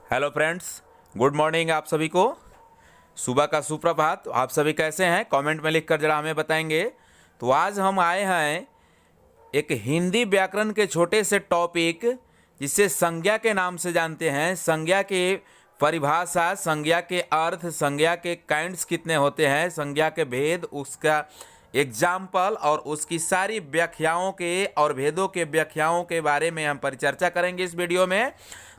Hello friends, good morning आप सभी को। सुबह का सुप्रभात। आप सभी कैसे हैं? कमेंट में लिखकर जरा हमें बताएंगे। तो आज हम आए हैं एक हिंदी व्याकरण के छोटे से टॉपिक जिसे संज्ञा के नाम से जानते हैं। संज्ञा के परिभाषा, संज्ञा के अर्थ, संज्ञा के काइंड्स कितने होते हैं, संज्ञा के भेद, उसका एग्जाम्पल और उसकी सारी व्याख्याओं के और भेदों के व्याख्याओं के बारे में हम परिचर्चा करेंगे इस वीडियो में।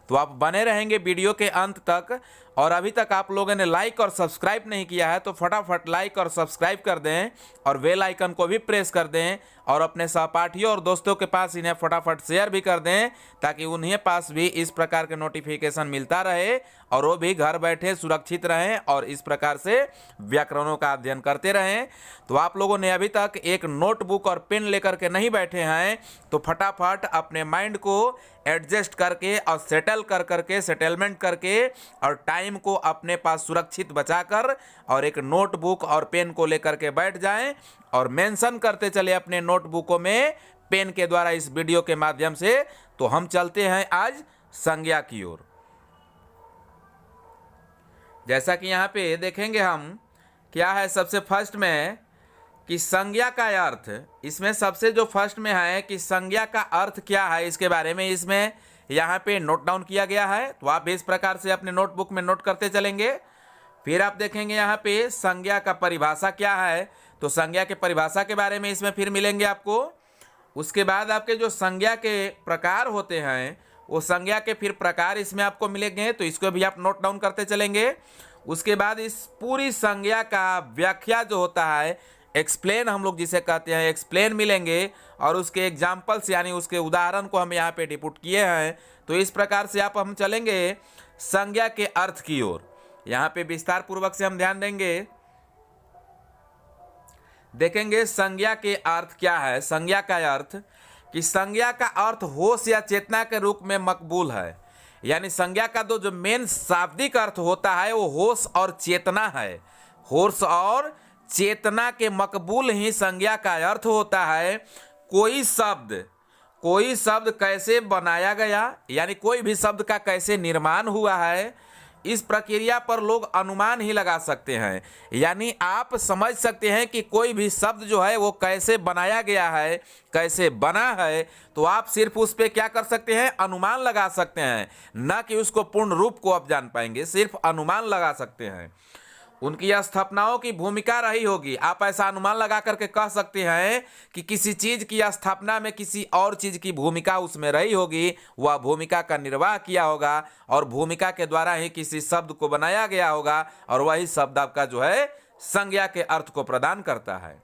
तो आप बने रहेंगे वीडियो के अंत तक। और अभी तक आप लोगों ने लाइक और सब्सक्राइब नहीं किया है तो फटाफट लाइक और सब्सक्राइब कर दें और बेल आइकन को भी प्रेस कर दें और अपने सहपाठियों और दोस्तों के पास इन्हें फटाफट शेयर भी कर दें ताकि उन्हें पास भी इस प्रकार के नोटिफिकेशन मिलता रहे और वो भी घर बैठे सुरक्षित रहें और इस प्रकार से व्याकरणों का अध्ययन करते रहें। तो आप लोगों ने अभी तक एक नोटबुक और पेन लेकर के नहीं बैठे हैं तो फटाफट अपने माइंड को एडजस्ट करके और सेटलमेंट करके और टाइम को अपने पास सुरक्षित बचाकर और एक नोटबुक और पेन को लेकर के बैठ जाएं और मेंशन करते चले अपने नोटबुकों में पेन के द्वारा इस वीडियो के माध्यम से। तो हम चलते हैं आज संज्ञा की ओर। जैसा कि यहाँ पे देखेंगे हम क्या है सबसे फर्स्ट में कि संज्ञा का अर्थ, इसमें सबसे जो फर्स्ट में है कि संज्ञा का अर्थ क्या है इसके बारे में इसमें यहाँ पे नोट डाउन किया गया है। तो आप इस प्रकार से अपने नोटबुक में नोट करते चलेंगे। फिर आप देखेंगे यहाँ पे संज्ञा का परिभाषा क्या है, तो संज्ञा के परिभाषा के बारे में इसमें फिर मिलेंगे आपको। उसके बाद आपके जो संज्ञा के प्रकार होते हैं वो संज्ञा के फिर प्रकार इसमें आपको मिलेंगे, तो इसको भी आप नोट डाउन करते चलेंगे। उसके बाद इस पूरी संज्ञा का व्याख्या जो होता है, एक्सप्लेन हम लोग जिसे कहते हैं, एक्सप्लेन मिलेंगे और उसके एग्जाम्पल्स यानी उसके उदाहरण को हम यहाँ पे डिपुट किए हैं। तो इस प्रकार से हम चलेंगे संज्ञा के अर्थ की ओर। यहाँ पे विस्तार पूर्वक से हम ध्यान देंगे, देखेंगे संज्ञा के अर्थ क्या है। संज्ञा का अर्थ कि संज्ञा का अर्थ होश या चेतना के रूप में मकबूल है, यानी संज्ञा का जो मेन शाब्दिक अर्थ होता है वो होश और चेतना है। होश और चेतना के मकबूल ही संज्ञा का अर्थ होता है। कोई शब्द कैसे बनाया गया, यानी कोई भी शब्द का कैसे निर्माण हुआ है, इस प्रक्रिया पर लोग अनुमान ही लगा सकते हैं। यानी आप समझ सकते हैं कि कोई भी शब्द जो है वो कैसे बनाया गया है, कैसे बना है, तो आप सिर्फ उस पर क्या कर सकते हैं, अनुमान लगा सकते हैं, न कि उसको पूर्ण रूप को आप जान पाएंगे, सिर्फ अनुमान लगा सकते हैं। उनकी स्थापनाओं की भूमिका रही होगी, आप ऐसा अनुमान लगा करके कह सकते हैं कि किसी चीज की स्थापना में किसी और चीज की भूमिका उसमें रही होगी, वह भूमिका का निर्वाह किया होगा और भूमिका के द्वारा ही किसी शब्द को बनाया गया होगा और वही शब्द आपका जो है संज्ञा के अर्थ को प्रदान करता है।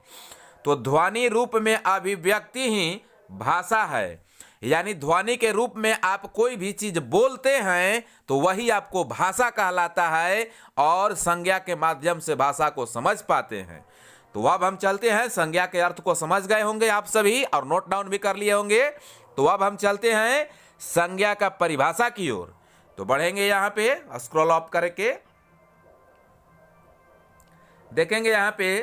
तो ध्वनि रूप में अभिव्यक्ति ही भाषा है, यानी ध्वनि के रूप में आप कोई भी चीज बोलते हैं तो वही आपको भाषा कहलाता है और संज्ञा के माध्यम से भाषा को समझ पाते हैं। तो अब हम चलते हैं, संज्ञा के अर्थ को समझ गए होंगे आप सभी और नोट डाउन भी कर लिए होंगे। तो अब हम चलते हैं संज्ञा का परिभाषा की ओर। तो बढ़ेंगे यहाँ पे स्क्रॉल अप करके, देखेंगे यहाँ पे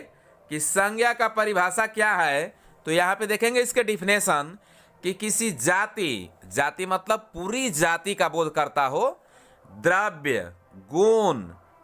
कि संज्ञा का परिभाषा क्या है। तो यहाँ पे देखेंगे इसके डिफिनेशन कि किसी जाति मतलब पूरी जाति का बोध करता हो, द्रव्य, गुण,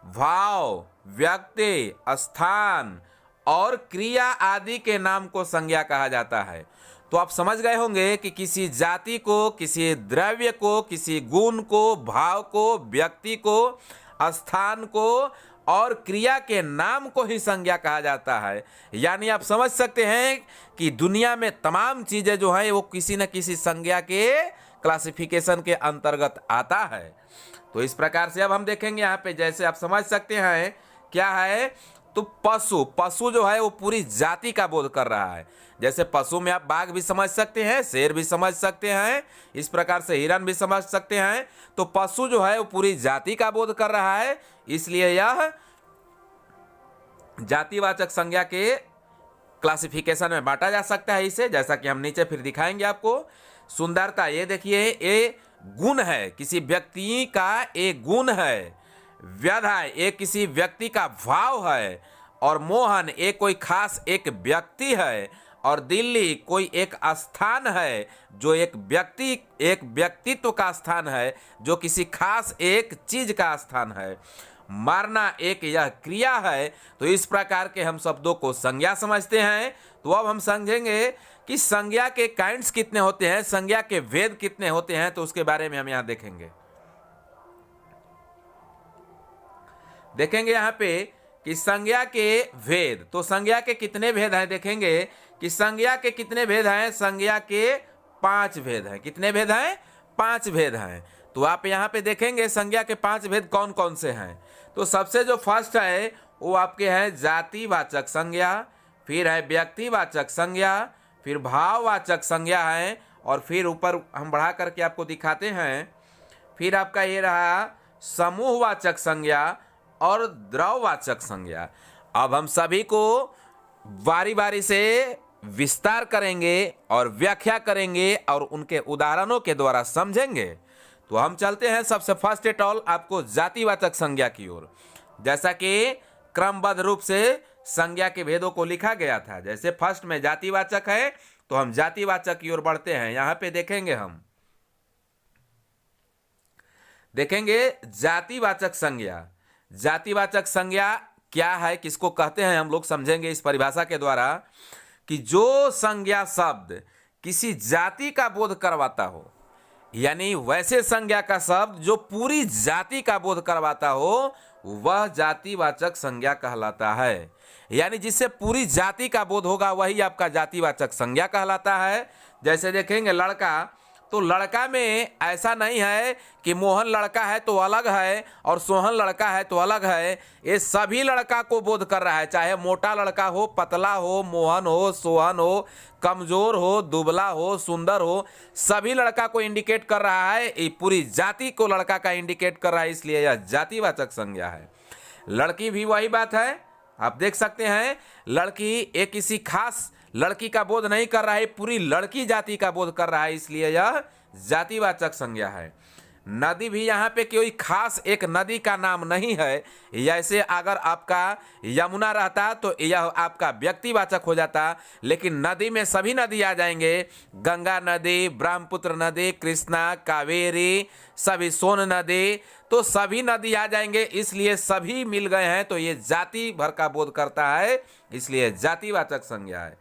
भाव, व्यक्ति, स्थान और क्रिया आदि के नाम को संज्ञा कहा जाता है। तो आप समझ गए होंगे कि किसी जाति को, किसी द्रव्य को, किसी गुण को, भाव को, व्यक्ति को, स्थान को और क्रिया के नाम को ही संज्ञा कहा जाता है। यानी आप समझ सकते हैं कि दुनिया में तमाम चीजें जो हैं वो किसी न किसी संज्ञा के क्लासिफिकेशन के अंतर्गत आता है। तो इस प्रकार से अब हम देखेंगे यहाँ पे, जैसे आप समझ सकते हैं क्या है, तो पशु जो है वो पूरी जाति का बोध कर रहा है। जैसे पशु में आप बाघ भी समझ सकते हैं, शेर भी समझ सकते हैं, इस प्रकार से हिरन भी समझ सकते हैं। तो पशु जो है वो पूरी जाति का बोध कर रहा है, इसलिए यह जातिवाचक संज्ञा के क्लासिफिकेशन में बांटा जा सकता है इसे, जैसा कि हम नीचे फिर दिखाएंगे आपको। सुंदरता, ये देखिए ये गुण है, किसी व्यक्ति का एक गुण है। व्यधा, ये किसी व्यक्ति का भाव है। और मोहन, एक कोई खास एक व्यक्ति है। और दिल्ली कोई एक स्थान है, जो एक व्यक्तित्व का स्थान है, जो किसी खास एक चीज का स्थान है। मारना एक यह क्रिया है। तो इस प्रकार के हम शब्दों को संज्ञा समझते हैं। तो अब हम समझेंगे कि संज्ञा के काइंड्स कितने होते हैं, संज्ञा के भेद कितने होते हैं, तो उसके बारे में हम यहां देखेंगे। यहाँ पे कि संज्ञा के भेद, तो संज्ञा के कितने भेद हैं, देखेंगे कि संज्ञा के कितने भेद हैं। संज्ञा के 5 भेद हैं। कितने भेद हैं? 5 भेद हैं। तो आप यहाँ पे देखेंगे संज्ञा के 5 भेद कौन कौन से हैं। तो सबसे जो फर्स्ट है वो आपके हैं जातिवाचक संज्ञा, फिर है व्यक्तिवाचक संज्ञा, फिर भाववाचक संज्ञा है, और फिर ऊपर हम बढ़ा करके आपको दिखाते हैं, फिर आपका ये रहा समूहवाचक संज्ञा और द्रववाचक संज्ञा। अब हम सभी को बारी बारी से विस्तार करेंगे और व्याख्या करेंगे और उनके उदाहरणों के द्वारा समझेंगे। तो हम चलते हैं सबसे फर्स्ट एट ऑल आपको जातिवाचक संज्ञा की ओर। जैसा कि क्रमबद्ध रूप से संज्ञा के भेदों को लिखा गया था, जैसे फर्स्ट में जातिवाचक है तो हम जातिवाचक की ओर बढ़ते हैं। यहां पे देखेंगे जातिवाचक संज्ञा। जातिवाचक संज्ञा क्या है, किसको कहते हैं, हम लोग समझेंगे इस परिभाषा के द्वारा कि जो संज्ञा शब्द किसी जाति का बोध करवाता हो, यानी वैसे संज्ञा का शब्द जो पूरी जाति का बोध करवाता हो, वह जातिवाचक संज्ञा कहलाता है। यानी जिससे पूरी जाति का बोध होगा वही आपका जातिवाचक संज्ञा कहलाता है। जैसे देखेंगे लड़का, तो लड़का में ऐसा नहीं है कि मोहन लड़का है तो अलग है और सोहन लड़का है तो अलग है। ये सभी लड़का को बोध कर रहा है, चाहे मोटा लड़का हो, पतला हो, मोहन हो, सोहन हो, कमजोर हो, दुबला हो, सुंदर हो, सभी लड़का को इंडिकेट कर रहा है। ये पूरी जाति को लड़का का इंडिकेट कर रहा है, इसलिए यह जातिवाचक संज्ञा है। लड़की भी वही बात है, आप देख सकते हैं लड़की एक किसी खास लड़की का बोध नहीं कर रहा है, पूरी लड़की जाति का बोध कर रहा है, इसलिए यह जातिवाचक संज्ञा है। नदी भी यहाँ पे कोई खास एक नदी का नाम नहीं है। जैसे अगर आपका यमुना रहता तो यह आपका व्यक्तिवाचक हो जाता, लेकिन नदी में सभी नदी आ जाएंगे, गंगा नदी, ब्रह्मपुत्र नदी, कृष्णा, कावेरी, सभी सोन नदी, तो सभी नदी आ जाएंगे, इसलिए सभी मिल गए हैं तो ये जाति भर का बोध करता है, इसलिए जातिवाचक संज्ञा है।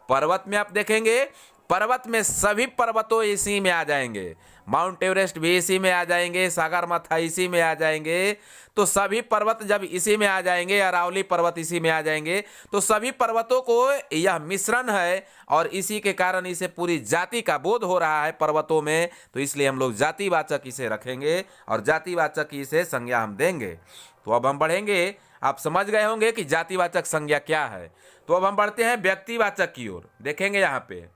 पर्वत में आप देखेंगे, पर्वत में सभी पर्वतों इसी में आ जाएंगे, माउंट एवरेस्ट भी इसी में आ जाएंगे, सागरमाथा इसी में आ जाएंगे। तो सभी पर्वत जब इसी में आ जाएंगे, अरावली पर्वत इसी में आ जाएंगे, तो सभी पर्वतों को यह मिश्रण है और इसी के कारण इसे पूरी जाति का बोध हो रहा है पर्वतों में, तो इसलिए हम लोग जातिवाचक इसे रखेंगे और जातिवाचक इसे संज्ञा हम देंगे। तो अब हम बढ़ेंगे, आप समझ गए होंगे कि जातिवाचक संज्ञा क्या है। तो अब हम बढ़ते हैं व्यक्तिवाचक की ओर। देखेंगे यहाँ पे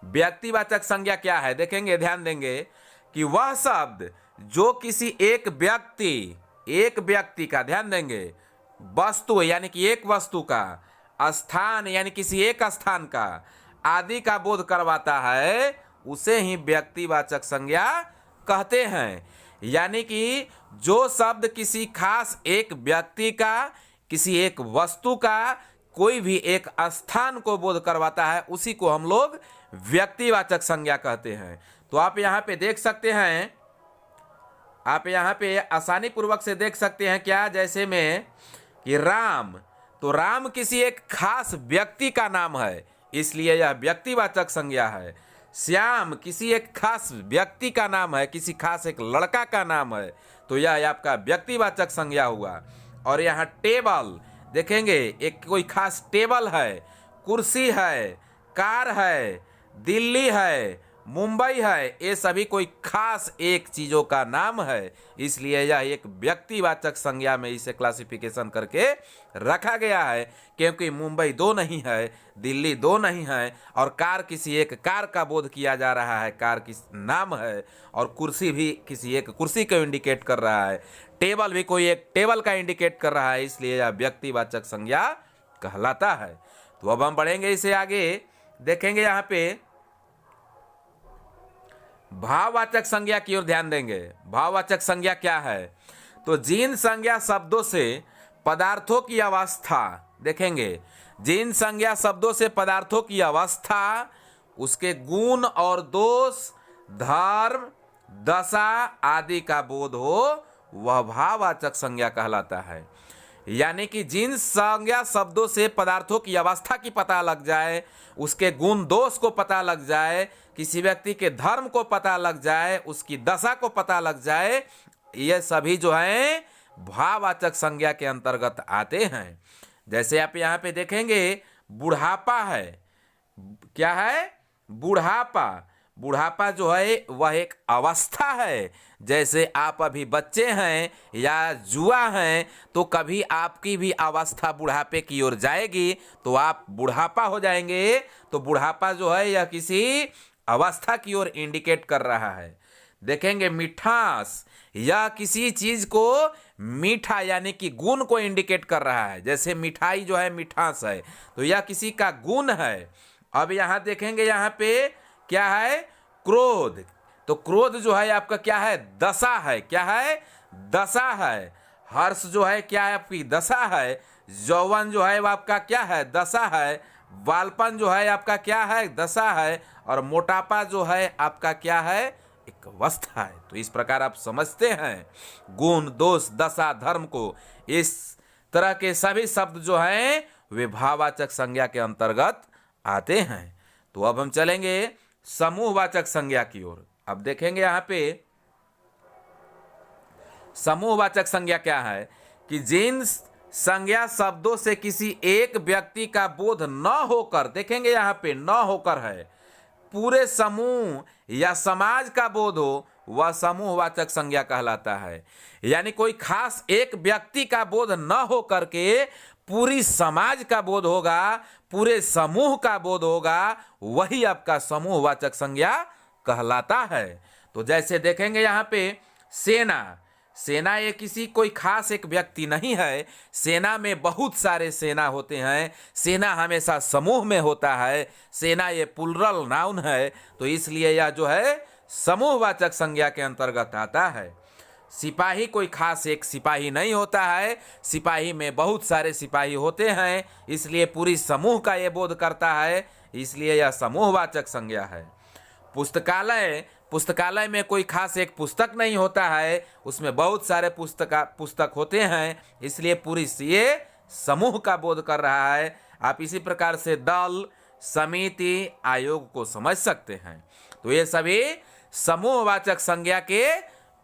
व्यक्तिवाचक संज्ञा क्या है, देखेंगे, ध्यान देंगे कि वह शब्द जो किसी एक व्यक्ति का, ध्यान देंगे, वस्तु यानी कि एक वस्तु का, स्थान यानी किसी एक स्थान का आदि का बोध करवाता है, उसे ही व्यक्तिवाचक संज्ञा कहते हैं। यानी कि जो शब्द किसी खास एक व्यक्ति का, किसी एक वस्तु का, कोई भी एक स्थान को बोध करवाता है, उसी को हम लोग व्यक्तिवाचक संज्ञा कहते हैं। तो आप यहाँ पे देख सकते हैं, आप यहाँ पे आसानी पूर्वक से देख सकते हैं क्या, जैसे में कि राम, तो राम किसी एक खास व्यक्ति का नाम है, इसलिए यह व्यक्तिवाचक संज्ञा है। श्याम किसी एक खास व्यक्ति का नाम है, किसी खास एक लड़का का नाम है, तो यह आपका व्यक्तिवाचक संज्ञा हुआ। और यहाँ टेबल देखेंगे, एक कोई खास टेबल है, कुर्सी है, कार है, दिल्ली है, मुंबई है, ये सभी कोई खास एक चीजों का नाम है, इसलिए यह एक व्यक्तिवाचक संज्ञा में इसे क्लासिफिकेशन करके रखा गया है। क्योंकि मुंबई दो नहीं है, दिल्ली दो नहीं है, और कार किसी एक कार का बोध किया जा रहा है, कार किस नाम है, और कुर्सी भी किसी एक कुर्सी को इंडिकेट कर रहा है, टेबल भी कोई एक टेबल का इंडिकेट कर रहा है, इसलिए यह व्यक्तिवाचक संज्ञा कहलाता है। तो अब हम बढ़ेंगे इसे आगे, देखेंगे यहाँ पे भाववाचक संज्ञा की ओर ध्यान देंगे। भाववाचक संज्ञा क्या है, तो जिन संज्ञा शब्दों से पदार्थों की अवस्था, देखेंगे जिन संज्ञा शब्दों से पदार्थों की अवस्था, उसके गुण और दोष, धर्म, दशा आदि का बोध हो, वह भाववाचक संज्ञा कहलाता है। यानी कि जिन संज्ञा शब्दों से पदार्थों की अवस्था की पता लग जाए, उसके गुण दोष को पता लग जाए, किसी व्यक्ति के धर्म को पता लग जाए, उसकी दशा को पता लग जाए, ये सभी जो हैं भाववाचक संज्ञा के अंतर्गत आते हैं। जैसे आप यहाँ पे देखेंगे, बुढ़ापा है। क्या है? बुढ़ापा। बुढ़ापा जो है वह एक अवस्था है। जैसे आप अभी बच्चे हैं या जुआ हैं, तो कभी आपकी भी अवस्था बुढ़ापे की ओर जाएगी तो आप बुढ़ापा हो जाएंगे। तो बुढ़ापा जो है यह किसी अवस्था की ओर इंडिकेट कर रहा है। देखेंगे मिठास, यह किसी चीज को मीठा यानी कि गुण को इंडिकेट कर रहा है। जैसे मिठाई जो है मिठास है, तो यह किसी का गुण है। अब यहाँ देखेंगे, यहाँ पे क्या है? क्रोध। तो क्रोध जो है आपका क्या है? दशा है। क्या है? दशा है। हर्ष जो है क्या है? आपकी दशा है। यौवन जो है वो आपका क्या है? दशा है। बालपन जो है आपका क्या है? दशा है। और मोटापा जो है आपका क्या है? एक अवस्था है। तो इस प्रकार आप समझते हैं गुण, दोष, दशा, धर्म को। इस तरह के सभी शब्द जो हैं वे भाववाचक संज्ञा के अंतर्गत आते हैं। तो अब हम चलेंगे समूहवाचक संज्ञा की ओर। अब देखेंगे यहाँ पे समूहवाचक संज्ञा क्या है कि जिन संज्ञा शब्दों से किसी एक व्यक्ति का बोध न होकर, देखेंगे यहाँ पे न होकर है, पूरे समूह या समाज का बोध हो, वह समूहवाचक संज्ञा कहलाता है। यानी कोई खास एक व्यक्ति का बोध न हो करके पूरी समाज का बोध होगा, पूरे समूह का बोध होगा, वही आपका समूहवाचक संज्ञा कहलाता है। तो जैसे देखेंगे यहाँ पे सेना। सेना ये किसी कोई खास एक व्यक्ति नहीं है। सेना में बहुत सारे सेना होते हैं। सेना हमेशा समूह में होता है। सेना ये प्लुरल नाउन है, तो इसलिए यह जो है समूहवाचक संज्ञा के अंतर्गत आता है। सिपाही कोई खास एक सिपाही नहीं होता है। सिपाही में बहुत सारे सिपाही होते हैं, इसलिए पूरी समूह का ये बोध करता है, इसलिए यह समूहवाचक संज्ञा है। पुस्तकालय, पुस्तकालय में कोई खास एक पुस्तक नहीं होता है, उसमें बहुत सारे पुस्तक होते हैं, इसलिए पूरी ये समूह का बोध कर रहा है। आप इसी प्रकार से दल, समिति, आयोग को समझ सकते हैं। तो ये सभी समूहवाचक संज्ञा के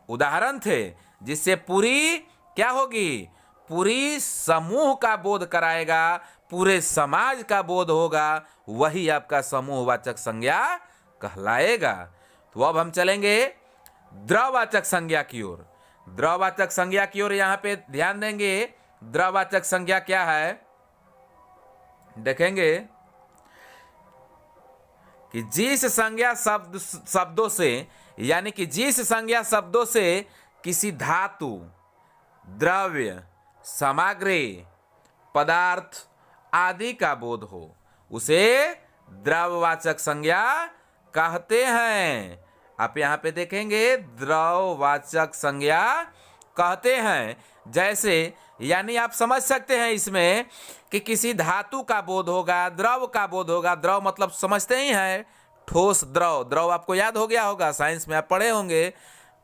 उदाहरण थे, जिससे पूरी क्या होगी? पूरी समूह का बोध कराएगा, पूरे समाज का बोध होगा, वही आपका समूहवाचक संज्ञा कहलाएगा। तो अब हम चलेंगे द्रववाचक संज्ञा की ओर। द्रववाचक संज्ञा की ओर यहाँ पे ध्यान देंगे। द्रववाचक संज्ञा क्या है? देखेंगे कि जिस संज्ञा शब्दों से, यानी कि जिस संज्ञा शब्दों से किसी धातु, द्रव्य, सामग्री, पदार्थ आदि का बोध हो, उसे द्रववाचक संज्ञा कहते हैं। आप यहाँ पे देखेंगे द्रववाचक संज्ञा कहते हैं। जैसे यानी आप समझ सकते हैं इसमें कि किसी धातु का बोध होगा, द्रव का बोध होगा। द्रव मतलब समझते ही हैं, ठोस द्रव। द्रव आपको याद हो गया होगा, साइंस में आप पढ़े होंगे।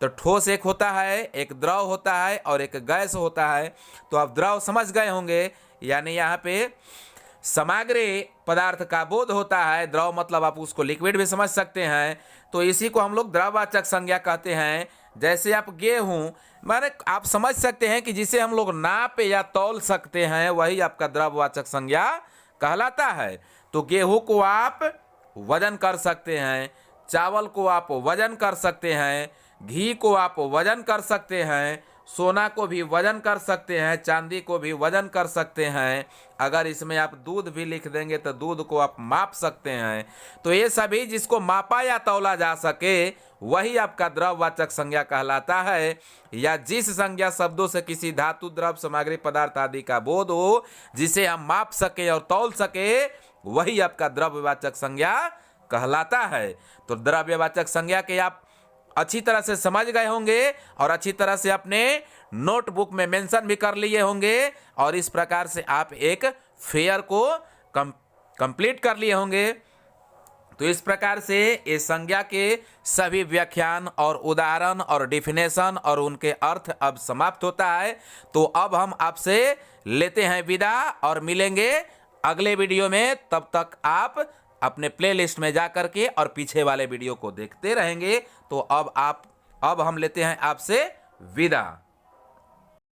तो ठोस एक होता है, एक द्रव होता है और एक गैस होता है। तो आप द्रव समझ गए होंगे। यानी यहाँ पे सामग्री पदार्थ का बोध होता है। द्रव मतलब आप उसको लिक्विड भी समझ सकते हैं। तो इसी को हम लोग द्रववाचक संज्ञा कहते हैं। जैसे आप गेहूं, माने आप समझ सकते हैं कि जिसे हम लोग नाप या तौल सकते हैं, वही आपका द्रववाचक संज्ञा कहलाता है। तो गेहूं को आप वजन कर सकते हैं, चावल को आप वजन कर सकते हैं, घी को आप वजन कर सकते हैं, सोना को भी वजन कर सकते हैं, चांदी को भी वजन कर सकते हैं। अगर इसमें आप दूध भी लिख देंगे तो दूध को आप माप सकते हैं। तो ये सभी जिसको मापा या तौला जा सके, वही आपका द्रववाचक संज्ञा कहलाता है। या जिस संज्ञा शब्दों से किसी धातु, द्रव, सामग्री, पदार्थ आदि का बोध हो, जिसे हम माप सके और तौल सके, वही आपका द्रव्यवाचक संज्ञा कहलाता है। तो द्रव्यवाचक संज्ञा के आप अच्छी तरह से समझ गए होंगे और अच्छी तरह से अपने नोटबुक में मेंशन भी कर लिए होंगे, और इस प्रकार से आप एक फेयर को कंप्लीट कर लिए होंगे। तो इस प्रकार से ये संज्ञा के सभी व्याख्यान और उदाहरण और डिफिनेशन और उनके अर्थ अब समाप्त होता है। तो अब हम आपसे लेते हैं विदा और मिलेंगे अगले वीडियो में। तब तक आप अपने प्लेलिस्ट में जा कर के और पीछे वाले वीडियो को देखते रहेंगे। तो अब हम लेते हैं आपसे विदा।